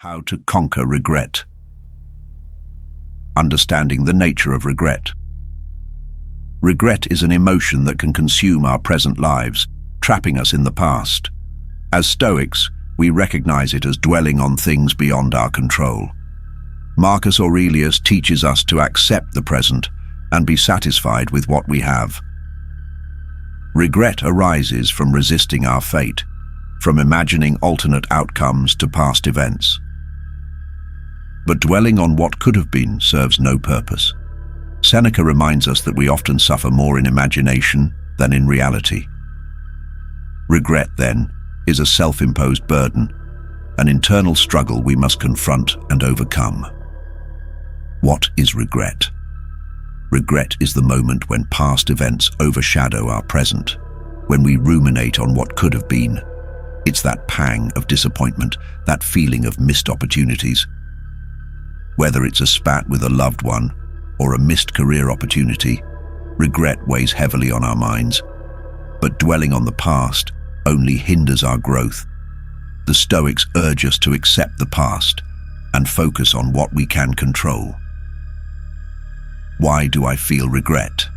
How to conquer regret. Understanding the nature of regret. Regret is an emotion that can consume our present lives, trapping us in the past. As Stoics, we recognize it as dwelling on things beyond our control. Marcus Aurelius teaches us to accept the present and be satisfied with what we have. Regret arises from resisting our fate, from imagining alternate outcomes to past events. But dwelling on what could have been serves no purpose. Seneca reminds us that we often suffer more in imagination than in reality. Regret, then, is a self-imposed burden, an internal struggle we must confront and overcome. What is regret? Regret is the moment when past events overshadow our present, when we ruminate on what could have been. It's that pang of disappointment, that feeling of missed opportunities. Whether it's a spat with a loved one or a missed career opportunity, regret weighs heavily on our minds. But dwelling on the past only hinders our growth. The Stoics urge us to accept the past and focus on what we can control. Why do I feel regret?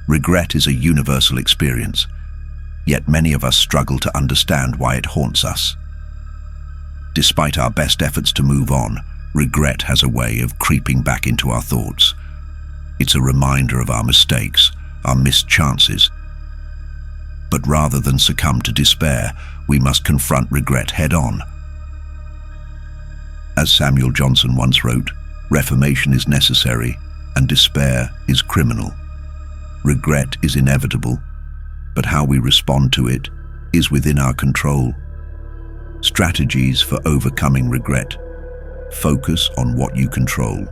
Regret is a universal experience, yet many of us struggle to understand why it haunts us. Despite our best efforts to move on, regret has a way of creeping back into our thoughts. It's a reminder of our mistakes, our missed chances. But rather than succumb to despair, we must confront regret head-on. As Samuel Johnson once wrote, "Reformation is necessary and despair is criminal." Regret is inevitable, but how we respond to it is within our control. Strategies for overcoming regret. Focus on what you control.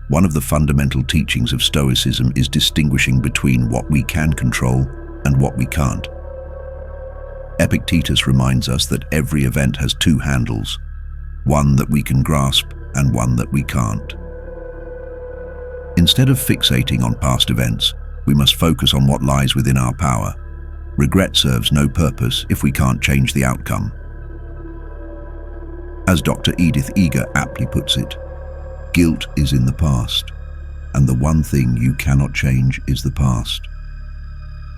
One of the fundamental teachings of Stoicism is distinguishing between what we can control and what we can't. Epictetus reminds us that every event has two handles, one that we can grasp and one that we can't. Instead of fixating on past events, we must focus on what lies within our power. Regret serves no purpose if we can't change the outcome. As Dr. Edith Eger aptly puts it, guilt is in the past, and the one thing you cannot change is the past.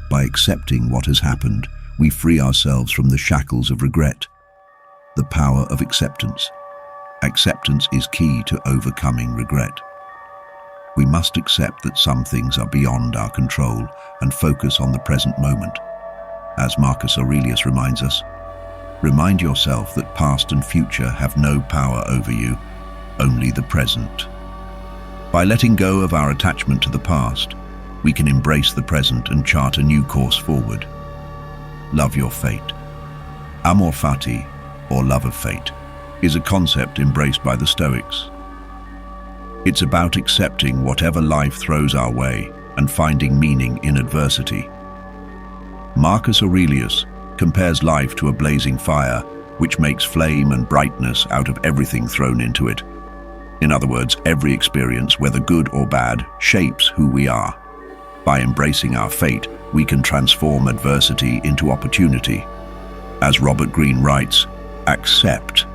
By accepting what has happened, we free ourselves from the shackles of regret. The power of acceptance. Acceptance is key to overcoming regret. We must accept that some things are beyond our control and focus on the present moment. As Marcus Aurelius reminds us, remind yourself that past and future have no power over you, only the present. By letting go of our attachment to the past, we can embrace the present and chart a new course forward. Love your fate. Amor fati, or love of fate, is a concept embraced by the Stoics. It's about accepting whatever life throws our way and finding meaning in adversity. Marcus Aurelius compares life to a blazing fire, which makes flame and brightness out of everything thrown into it. In other words, every experience, whether good or bad, shapes who we are. By embracing our fate, we can transform adversity into opportunity. As Robert Greene writes, accept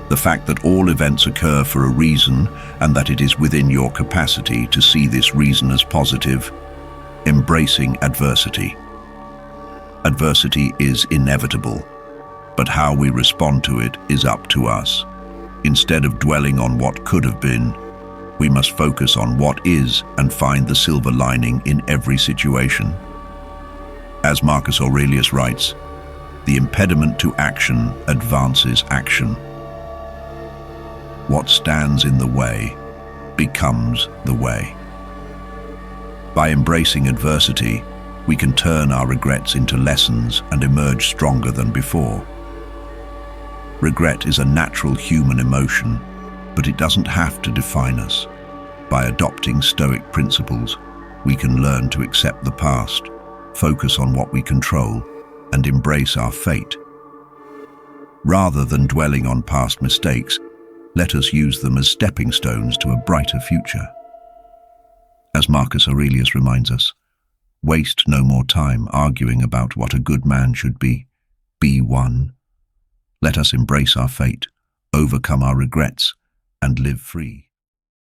the fact that all events occur for a reason and that it is within your capacity to see this reason as positive. Embracing adversity. Adversity is inevitable, but how we respond to it is up to us. Instead of dwelling on what could have been, we must focus on what is and find the silver lining in every situation. As Marcus Aurelius writes, the impediment to action advances action. What stands in the way becomes the way. By embracing adversity, we can turn our regrets into lessons and emerge stronger than before. Regret is a natural human emotion, but it doesn't have to define us. By adopting Stoic principles, we can learn to accept the past, focus on what we control, and embrace our fate. Rather than dwelling on past mistakes, let us use them as stepping stones to a brighter future. As Marcus Aurelius reminds us, waste no more time arguing about what a good man should be. Be one. Let us embrace our fate, overcome our regrets, and live free.